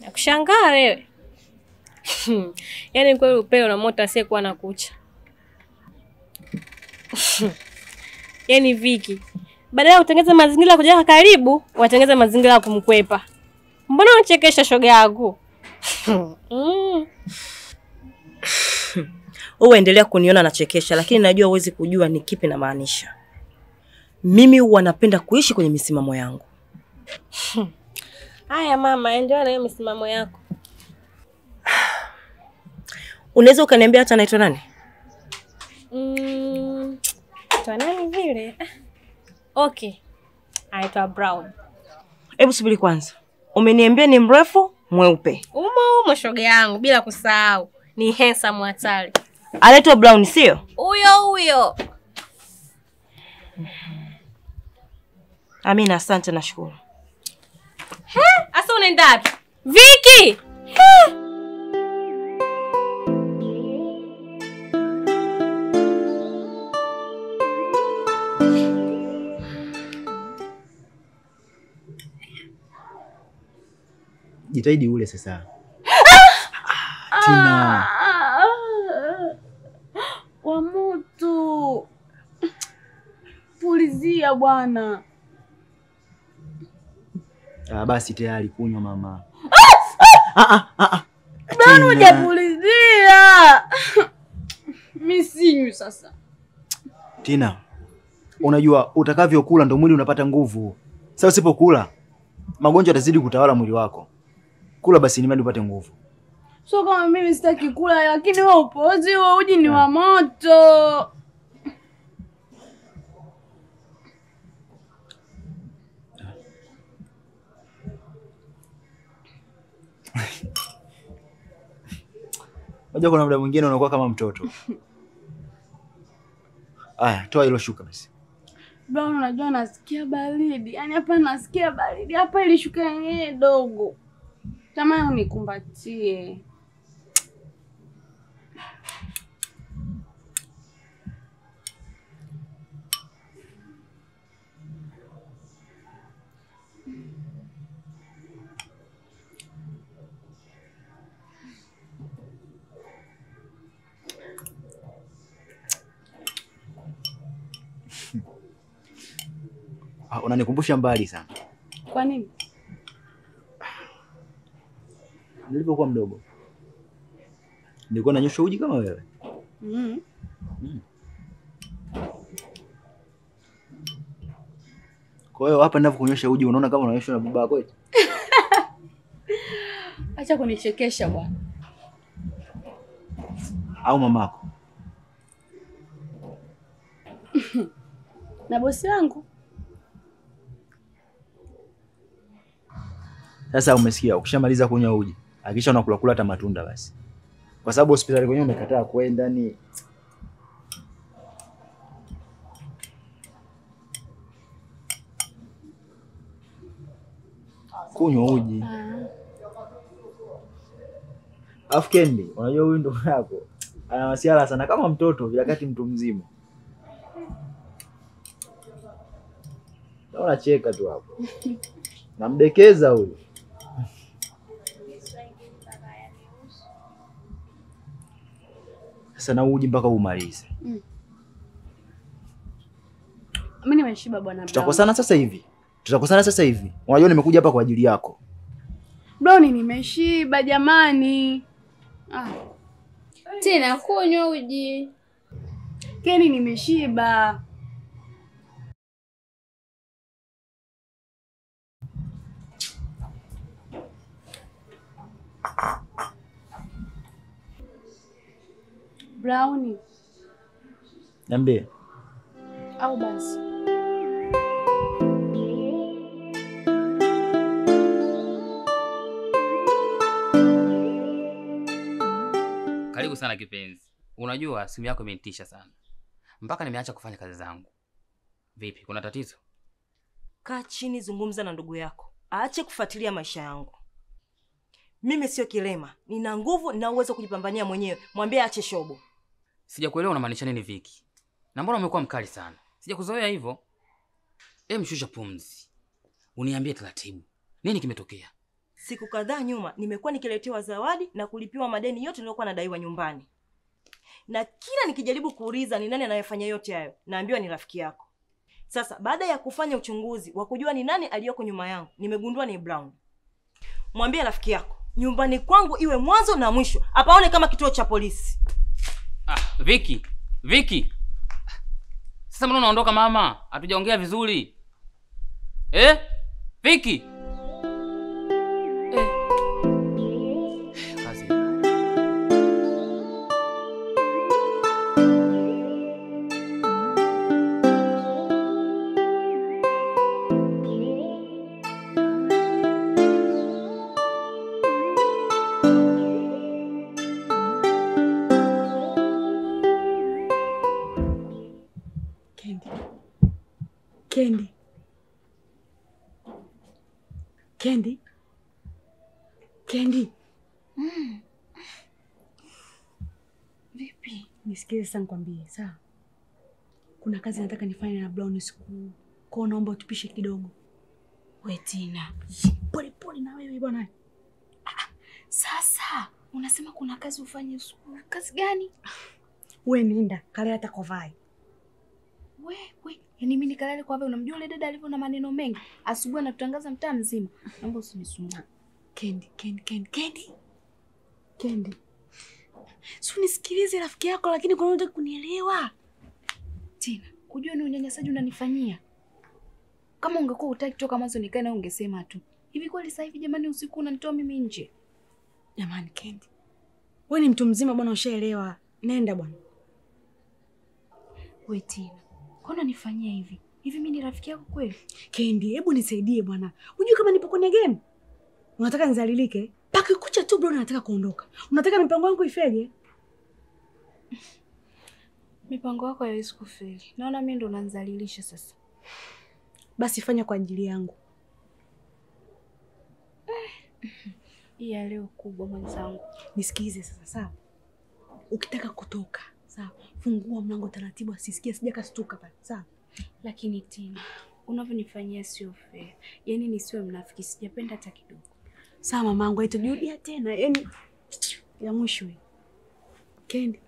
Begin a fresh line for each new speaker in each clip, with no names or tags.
Nakushangaa wewe. Yaani kweli upeo na moto asiyekuwa na kucha. Yaani Viki, badala ya kutengeneza mazingira ya kuja karibu, watengeneza mazingira ya kumkwepa. Mbona unachekesha shoga yangu?
Wewe endelea kuniona nachekesha, lakini najua huwezi kujua ni kipi na maanisha. Mimi huwa napenda kuishi kwenye misimamo yangu.
Haya mama, endelea na hiyo misimamo yako.
Unaweza ukaniambia hata anaitwa nani?
Anaitwa nani vile? Okay. Anaitwa Brown.
Hebu subiri kwanza. Umeniambia ni mrefu, mweupe.
Umo shoga yangu bila kusahau. Ni handsome hatari.
Anaitwa Brown sio?
Huyo.
Amina, asante nashukuru.
Asa unaenda wapi? Viki!
Jitahidi ule sasa. Tina.
Wa moto. Pulizia bwana.
Basi tayari kunywa mama.
Bwana hujapulizia. Mimi sinywi sasa.
Tina. Unajua utakavyokula ndo mwili unapata nguvu. Sasa usipokula magonjwa yatazidi kutawala mwili wako. Kula basi ni upate nguvu.
So kama mimi sitaki kula lakini wewe upozi wewe uji ni wa moto.
Unajua kuna muda mwingine unakuwa kama mtoto. Aya, toa hilo shuka basi.
Bwana unajua nasikia baridi. Yaani hapa nasikia baridi. Hapa ile shuka yenyewe dogo. Tamani unikumbatie.
Unanikumbusha mbali sana.
Kwa nini?
Nilipokuwa mdogo nilikuwa nanyosha uji kama wewe. Kwa hiyo hapa ninapokunyosha uji unaona kama unanyosha na baba yako eti?
Acha kunichekesha bwana.
Au mamako?
Na bosi wangu.
Sasa umesikia, ukishamaliza kunywa uji, hakikisha unakula hata matunda basi. Kwa sababu hospitali kwenyewe umekataa kwenda ni kunywa uji. Afu Kendi, unajua huyu ndo yako. Ana masiala sana kama mtoto bila kati mtu mzima. Naona cheka tu hapo. Namdekeza huyu. Sasa na uji mpaka umalize.
Mimi nimeshiba bwana.
Tutakosana sasa hivi. Unajua nimekuja hapa kwa ajili yako.
Brownie nimeshiba jamani.
Tena kunywa uji.
Keni nimeshiba. Brownie.
Niambie.
Au basi.
Karibu sana kipenzi. Unajua simu yako imenitisha sana. Mpaka nimeacha kufanya kazi zangu. Vipi, kuna tatizo?
Kaa chini zungumza na ndugu yako. Aache kufuatilia maisha yangu. Mimi sio kilema. Nina nguvu na uwezo kujipambania mwenyewe. Mwambie aache shobo.
Sijakuelewa unamaanisha nini Viki? Na mbona umekuwa mkali sana? Sijakuzoea hivyo. Mshusha pumzi. Uniambie taratibu. Nini kimetokea?
siku kadhaa nyuma nimekuwa nikiletewa zawadi na kulipiwa madeni yote niliyokuwa nadaiwa nyumbani. Na kila nikijaribu kuuliza ni nani anayefanya yote hayo, naambiwa ni rafiki yako. Sasa baada ya kufanya uchunguzi wa kujua ni nani aliyoko nyuma yangu, nimegundua ni Brown. Mwambie rafiki yako, nyumbani kwangu iwe mwanzo na mwisho, apaone kama kituo cha polisi.
Vicky. Sasa mbona unaondoka mama? Hatujaongea vizuri. Vicky. Kazi.
Candy. Vipi? Nisikilize sasa nikwambie, sawa? Kuna kazi nataka nifanye na Brown siku. Kwa naomba utupishe kidogo.
Wewe Tina.
Pole na wewe bwana.
Sasa unasema kuna kazi ufanye siku. Kazi gani?
Wewe nenda, kalea hata kwa vai.
Wewe, yaani mimi nikalale kwa vai, unamjua yule dada alivyo na maneno mengi. Asubuhi anatutangaza mtaa mzima. Naomba usinisumbue.
Candy. Si unisikilize rafiki yako lakini kwa nini unataka kunielewa?
Tina, kujua ni unyanyasaji unanifanyia. Kama ungekuwa hutaki kutoka mwanzo nikae na ungesema tu. Hivi kweli sasa hivi jamani usiku unanitoa mimi nje?
Jamani Candy. Wewe ni mtu mzima bwana, ushaelewa. Nenda bwana.
Wewe Tina, kwa nini unanifanyia hivi? Hivi mimi ni rafiki yako kweli?
Candy, hebu nisaidie bwana. Unajua kama nipo kwenye game? Unataka nizalilike? Paka kucha tu bro, unataka kuondoka. Unataka mipango yangu ifeli?
Mipango yako haiwezi kufeli. Naona mimi ndo nanizalilisha sasa.
Basi fanya kwa ajili yangu.
Hii leo kubwa mwenzangu.
Nisikize sasa, sawa? Ukitaka kutoka, sawa? Fungua mlango taratibu asisikie sija kastuka pale, sawa?
Lakini Tina, unavyonifanyia sio fair. Yaani nisiwe mnafiki, sijapenda hata kidogo.
Sawa mamangu, haitujudia tena. Yaani ya mwisho hii. Candy.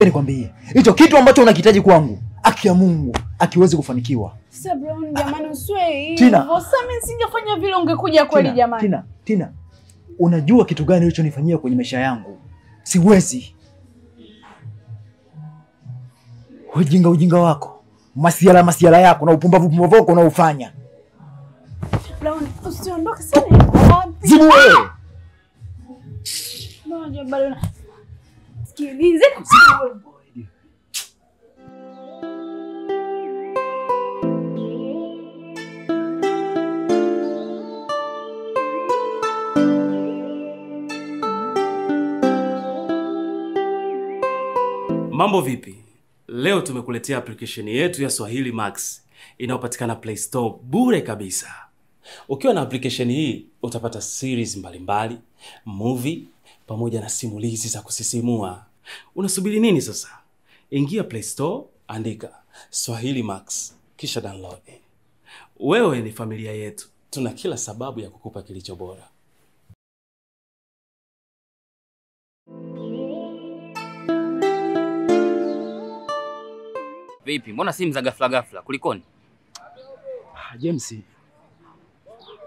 Nikwambie, hicho kitu ambacho unakihitaji kwangu, haki ya Mungu, akiwezi kufanikiwa.
Sasa Brown jamani usiwe hivyo.
Tina.
Sasa mimi singefanya vile ungekuja kweli jamani.
Tina, unajua kitu gani ulichonifanyia kwenye maisha yangu? Siwezi. Ujinga wako, masiala yako na upumbavu wako unaofanya.
Brown usiondoke sana.
Zibu wewe.
Moja bado. Sikilize wewe.
Mambo vipi? Leo tumekuletea application yetu ya Swahili Max inayopatikana Play Store bure kabisa. Ukiwa na application hii utapata series mbalimbali, movie pamoja na simulizi za kusisimua. Unasubiri nini sasa? Ingia Play Store, andika Swahili Max kisha download. Wewe ni familia yetu. Tuna kila sababu ya kukupa kilicho bora.
Vipi? Mbona simu za ghafla kulikoni?
James,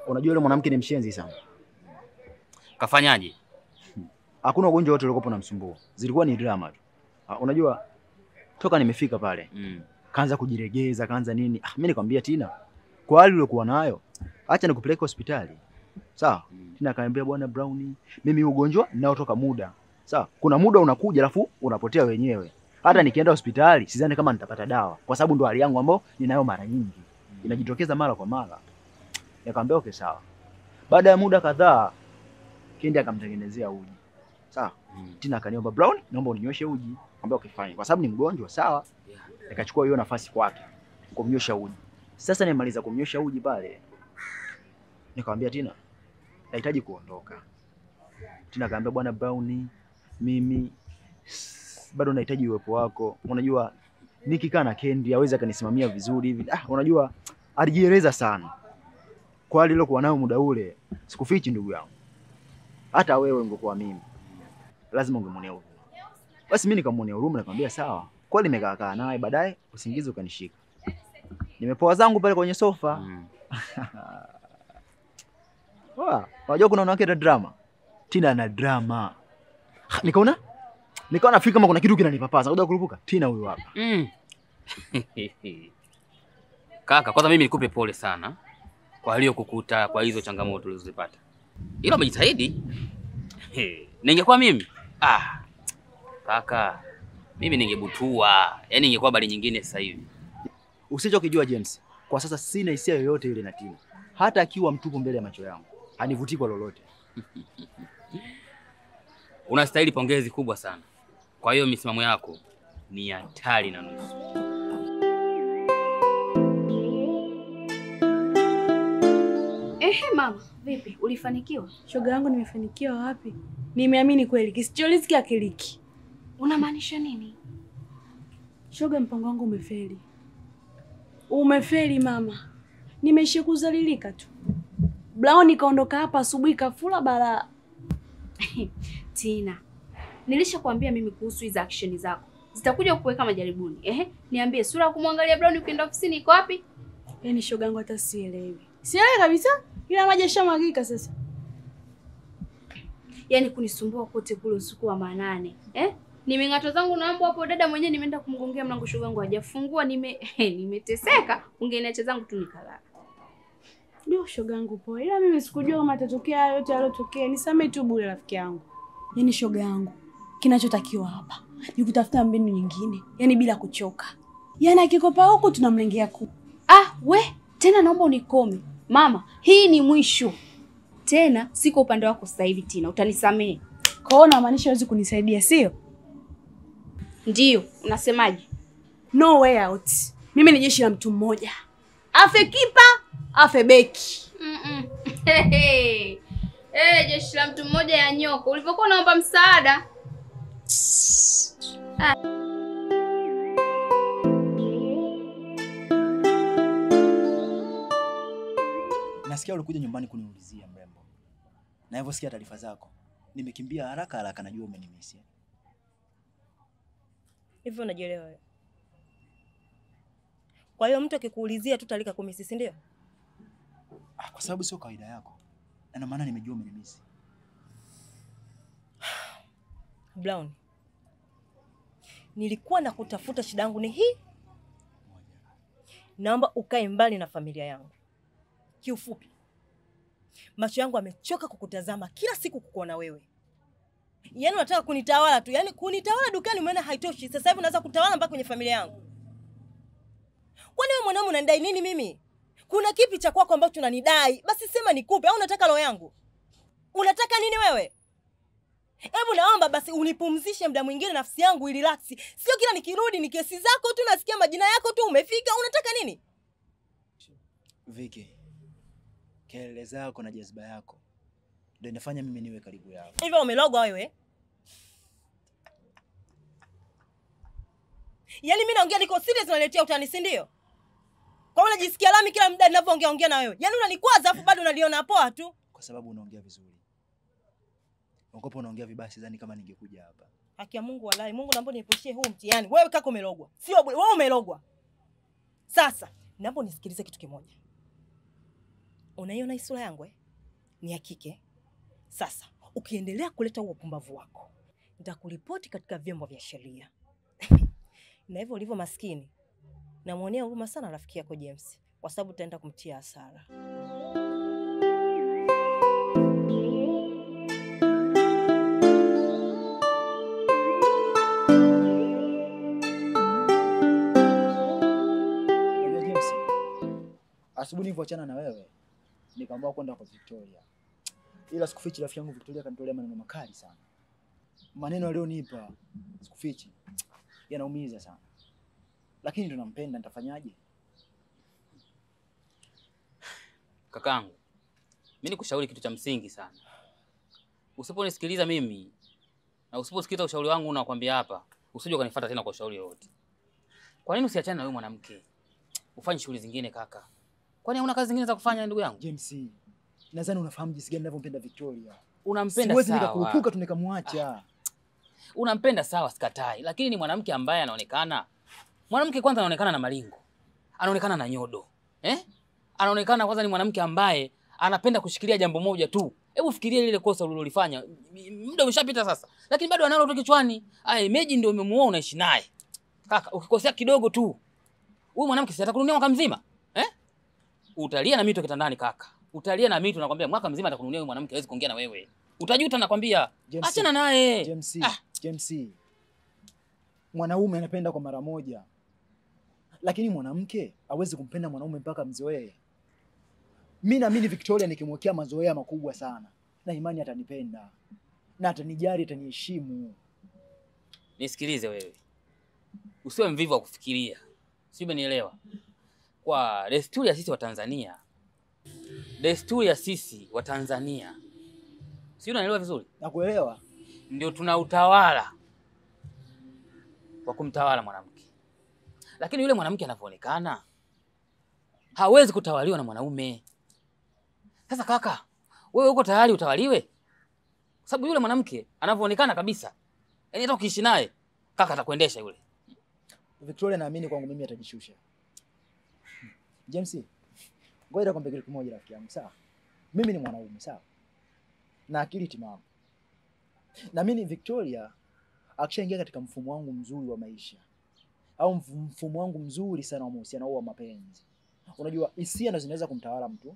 unajua yule mwanamke ni mshenzi sana.
Kafanyaje?
Hakuna ugonjwa wote uliokuwa unamsumbua. Zilikuwa ni drama tu. Unajua toka nimefika pale. Kaanza kujiregeza, kaanza nini? Mimi nikamwambia Tina, kwa hali uliokuwa nayo, acha nikupeleke hospitali. Sawa? Tina akaniambia bwana Brown, mimi ugonjwa ninaotoka muda. Sawa? Kuna muda unakuja alafu unapotea wenyewe. Hata nikienda hospitali sidhani kama nitapata dawa kwa sababu ndo hali yangu ambayo ninayo mara nyingi. Inajitokeza mara kwa mara. Nikamwambia okay sawa. Baada ya muda kadhaa Kendi akamtengenezea uji. Sawa? Tina akaniomba Brown, naomba uninyoshe uji. Nikamwambia okay fine. Kwa sababu ni mgonjwa, sawa? Nikachukua hiyo nafasi kwake kumnyosha uji. Sasa nimaliza kumnyosha uji pale. Nikamwambia Tina, nahitaji kuondoka. Tina akaambia bwana Brown, mimi bado nahitaji uwepo wako. Unajua nikikaa na Kendi aweza kanisimamia vizuri hivi. Unajua alijieleza sana. Kwa hali ile nayo muda ule, sikufichi ndugu yangu. Hata wewe ungekuwa mimi, lazima ungemuonea huruma. Basi mimi nikamuonea huruma nikamwambia sawa. Kwa hiyo nimekaa naye, baadaye usingizi ukanishika. Nimepoa zangu pale kwenye sofa. Unajua kuna wanawake na drama. Tina ana drama. Nikaona nafikiri kama kuna kitu kinanipapasa. Ngoja kurupuka. Tina huyu hapa.
Kaka, kwanza mimi nikupe pole sana kwa hiyo kukuta kwa hizo changamoto ulizozipata. Ila umejitahidi. Ningekuwa mimi, kaka, mimi ningebutua. Yaani ingekuwa bali nyingine sasa hivi.
Usichokijua James, kwa sasa sina hisia yoyote ile na Tina. Hata akiwa mtupu mbele ya macho yangu, hanivutii kwa lolote.
Unastahili pongezi kubwa sana. Kwa hiyo misimamo yako ni hatari na nusu.
Mama, vipi? Ulifanikiwa?
Shoga yangu nimefanikiwa wapi? Nimeamini kweli kisicholiski akiliki.
Unamaanisha nini?
Shoga, mpango wangu umefeli. Umefeli mama. Nimeishia kuzalilika tu. Brown kaondoka hapa asubuhi kafula balaa.
Tina, nilishakwambia mimi kuhusu hizo action zako. Zitakuja kukuweka majaribuni. Niambie sura ya kumwangalia Brown ukienda ofisini iko wapi?
Yaani shoga yangu hata sielewi. Sielewi kabisa. Ila maji yashamwagika sasa.
Yaani kunisumbua kote kule usiku wa manane. Nimeng'ato zangu na mambo hapo, dada mwenyewe nimeenda kumgongea mlango, shoga yangu hajafungua, nimeteseka. Ungeniacha zangu tu nikalala.
Ndio shoga yangu poa. Ila mimi sikujua kama atatokea yote yalotokea. Nisamee tu bure rafiki yangu. Yaani shoga yangu, kinachotakiwa hapa ni kutafuta mbinu nyingine. Yaani bila kuchoka. Yaani akikopa huko tunamlengea ku.
Tena naomba unikome. Mama, hii ni mwisho. Tena siko upande wako sasa hivi Tina, utanisamee.
Kwaona maanisha huwezi kunisaidia, sio?
Ndio, unasemaje?
No way out. Mimi ni jeshi la mtu mmoja. Afe kipa, afe beki.
Jeshi la mtu mmoja ya nyoko. Ulivyokuwa unaomba msaada.
Nasikia ulikuja nyumbani kuniulizia mrembo. Na hivyo sikia taarifa zako. Nimekimbia haraka najua umenimisi.
Hivyo unajielewa wewe? Kwa hiyo mtu akikuulizia tu talika kumisi, si ndio?
Kwa sababu sio kawaida yako. Na maana nimejua umenimisi.
Brown, nilikuwa nakutafuta, shida yangu ni hii. Naomba ukae mbali na familia yangu. Kiufupi, macho yangu yamechoka kukutazama kila siku kukuona wewe. Yaani unataka kunitawala tu. Yaani kunitawala dukani umeona haitoshi. Sasa hivi unaanza kutawala mpaka kwenye familia yangu. Kwani wewe mwanaume unanidai nini mimi? Kuna kipi cha kwako ambacho unanidai? Basi sema nikupe, au unataka roho yangu? Unataka nini wewe? Hebu naomba basi unipumzishe muda mwingine, nafsi yangu relax. Sio kila nikirudi ni kesi zako tu, nasikia majina yako tu, umefika, unataka nini?
Viki, kelele zako na jazba yako ndio inafanya mimi niwe karibu yako.
Hivyo umelogwa wewe? Yaani mimi naongea niko serious, unaletea utani, si ndio? Kwa nini unajisikia lami kila muda ninavyoongea na wewe? Yaani unanikwaza afu bado unaliona poa tu.
Kwa sababu unaongea vizuri. Unakopa unaongea vibaya, sidhani kama ningekuja hapa.
Haki ya Mungu wallahi, Mungu naomba niepushie huu mtihani. Wewe kaka umelogwa. Sio wewe umelogwa. Sasa, naomba nisikilize kitu kimoja. Unaiona hii sura yangu ni ya kike. Sasa, ukiendelea kuleta huo upumbavu wako, nitakuripoti katika vyombo vya sheria. Na hivyo ulivyo maskini, namuonea huruma sana rafiki yako James, kwa sababu utaenda kumtia hasara.
James, asubuhi nilipoachana na wewe, nikaamua kwenda kwa Victoria. Ila sikufichi rafiki yangu Victoria kanitolea maneno makali sana. Maneno alionipa sikufichi, yanaumiza sana. Lakini ndo nampenda, nitafanyaje?
Kakangu, mimi nikushauri kitu cha msingi sana. Usiponisikiliza mimi na usiposikiliza ushauri wangu unakwambia hapa, usije ukanifuata tena kwa ushauri wote. Kwa nini usiachane na wewe mwanamke? Ufanye shughuli zingine kaka. Kwani huna kazi zingine za kufanya ndugu yangu?
James, nadhani unafahamu jinsi gani ninavyompenda Victoria.
Unampenda
siwezi
sawa.
Siwezi nikakurupuka tu nikamwacha.
Unampenda sawa, sikatai, lakini ni mwanamke ambaye anaonekana. Mwanamke kwanza anaonekana na malingo. Anaonekana na nyodo. Anaonekana kwanza ni mwanamke ambaye anapenda kushikilia jambo moja tu. Hebu fikiria lile kosa ulilolifanya. Muda umeshapita sasa. Lakini bado analo tu kichwani. Meji ndio umemuoa unaishi naye. Kaka, ukikosea kidogo tu, huyu mwanamke si atakununia mwaka mzima? Utalia na mito kitandani kaka. Utalia na mito, nakwambia mwaka mzima atakununia huyu mwanamke, hawezi kuongea na wewe. Utajuta nakwambia. Achana naye.
James. Mwanaume anapenda kwa mara moja. Lakini mwanamke hawezi kumpenda mwanaume mpaka mzoee. Mimi naamini Victoria nikimwekea mazoea makubwa sana, na imani atanipenda. Na atanijali, ataniheshimu.
Nisikilize wewe. Usiwe mvivu wa kufikiria. Sio, umenielewa? Kwa desturi ya sisi wa Tanzania. Sio, unanielewa vizuri?
Nakuelewa.
Ndio tuna utawala wa kumtawala mwanamke. Lakini yule mwanamke anavyoonekana hawezi kutawaliwa na mwanaume. Sasa kaka, wewe uko tayari utawaliwe? Kwa sababu yule mwanamke anavyoonekana kabisa, yaani hata ukiishi naye kaka atakuendesha yule.
Victoria naamini kwangu mimi atajishusha. James, ngoja nikwambie kitu kimoja rafiki yangu, sawa? Mimi ni mwanaume, sawa? Na akili timamu. Na mimi Victoria akishaingia katika mfumo wangu mzuri wa maisha, au mfumo wangu mzuri sana wa mahusiano au wa mapenzi, unajua hisia ndo zinaweza kumtawala mtu.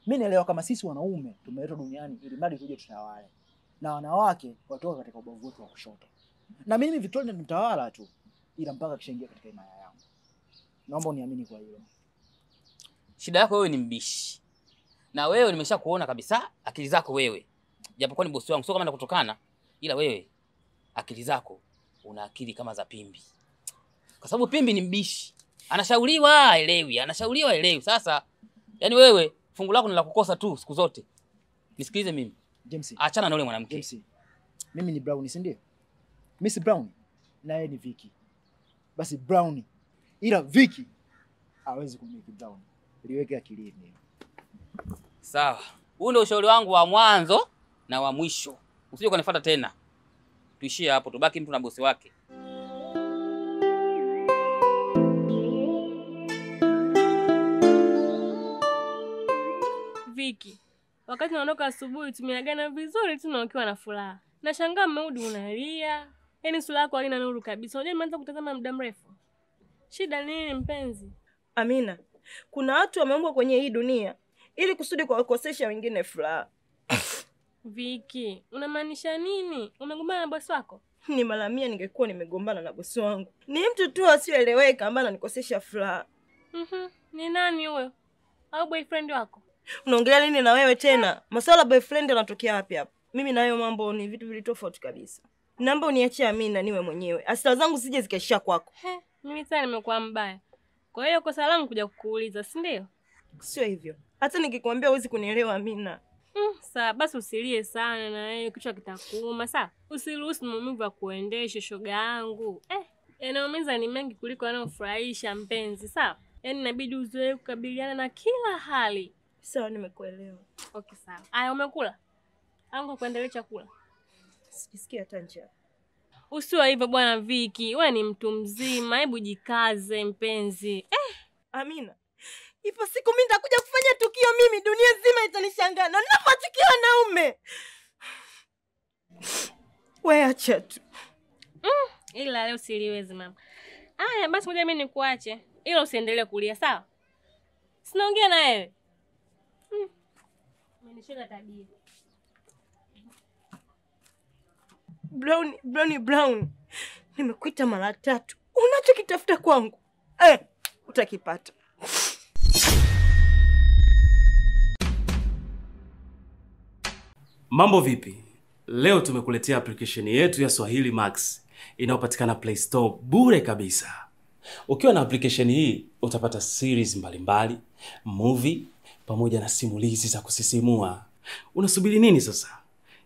Mimi naelewa kama sisi wanaume tumeletwa duniani ili mradi tuje tutawale, na wanawake watoka katika ubavu wetu wa kushoto. Na mimi Victoria ni mtawala tu, ila mpaka kishaingia katika imani yangu. Naomba uniamini kwa hilo.
Shida yako wewe ni mbishi. Na wewe nimeshakuona kabisa akili zako wewe. Japokuwa ni bosi wangu, sio kama nakutokana, ila wewe akili zako una akili kama za pimbi. Kwa sababu pimbi ni mbishi. Anashauriwa elewi. Sasa yani wewe fungu lako ni la kukosa tu siku zote. Nisikilize mimi.
James,
achana na yule mwanamke.
James, mimi ni Brown, si ndio? Miss Brown na yeye ni Vicky. Basi Brown ila Vicky hawezi kumiliki Brown. Liweke akilini.
Sawa. Huu ndio ushauri wangu wa mwanzo na wa mwisho. Usije kunifuata tena. Tuishie hapo, tubaki mtu na bosi wake.
Vicky, wakati naondoka asubuhi tumeagana vizuri tu na ukiwa na furaha. Nashangaa mmeudi unalia. Yaani sura yako haina nuru kabisa. Unajua nimeanza kutazama muda mrefu. Shida nini mpenzi?
Amina, kuna watu wameumbwa kwenye hii dunia ili kusudi kuwakosesha wengine furaha.
Vicky, unamaanisha nini? Umegombana na bosi wako?
Ni mara 100 ningekuwa nimegombana na bosi wangu. Ni mtu tu asiyeeleweka ambaye ananikosesha furaha.
Ni nani huyo? Au boyfriend wako?
Unaongelea nini na wewe tena? Masuala boyfriend yanatokea wapi hapa? Mimi na hayo mambo ni vitu vili tofauti kabisa. Naomba uniachie Amina niwe mwenyewe. Asira zangu sije zikaishia kwako.
Mimi tena nimekuwa mbaya. Kwa hiyo kosa langu kuja kukuuliza, si ndio?
Sio hivyo. Hata nikikwambia huwezi kunielewa Amina.
Sawa, basi usilie sana na wewe kichwa kitakuuma, sawa? Usiruhusu maumivu ya kuendesha shoga yangu. Yanaumiza ni mengi kuliko yanayofurahisha mpenzi, sawa? Yaani inabidi uzoe kukabiliana na kila hali.
Sawa, nimekuelewa.
Okay, sawa. Aya, umekula? Angu kuendelea chakula.
Sisikia hata njaa.
Usiwe hivyo bwana Viki. Wewe ni mtu mzima, hebu jikaze mpenzi.
Amina. Ipo siku mimi nitakuja kufanya tukio mimi, dunia nzima itanishangaa na ninapochukia wanaume. Wewe acha tu.
Ila leo siliwezi mama. Aya, basi ngoja mimi nikuache. Ila usiendelee kulia, sawa? Sinaongea na wewe. Umenishika tabia.
Brown. Nimekuita mara 3. Unachokitafuta kwangu? Utakipata.
Mambo vipi? Leo tumekuletea application yetu ya Swahili Max inayopatikana Play Store bure kabisa. Ukiwa na application hii utapata series mbalimbali, movie pamoja na simulizi za kusisimua. Unasubiri nini sasa?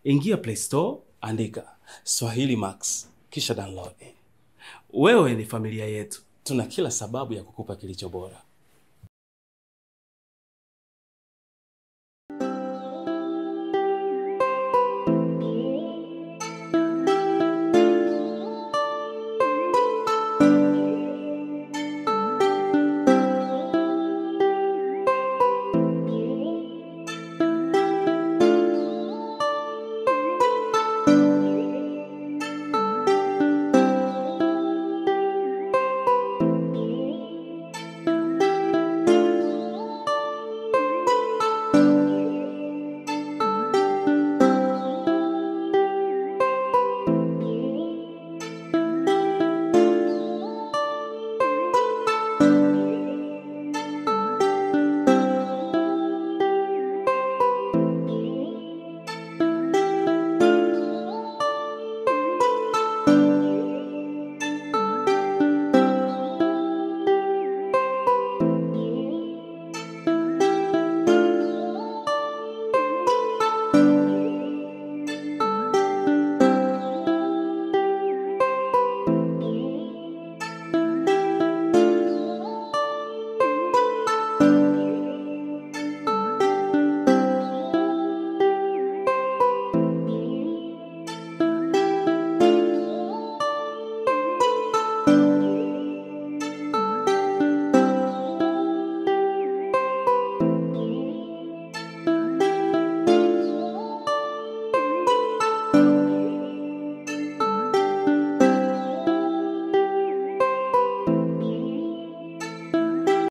Ingia Play Store, andika Swahili Max kisha download. Wewe ni familia yetu. Tuna kila sababu ya kukupa kilicho bora.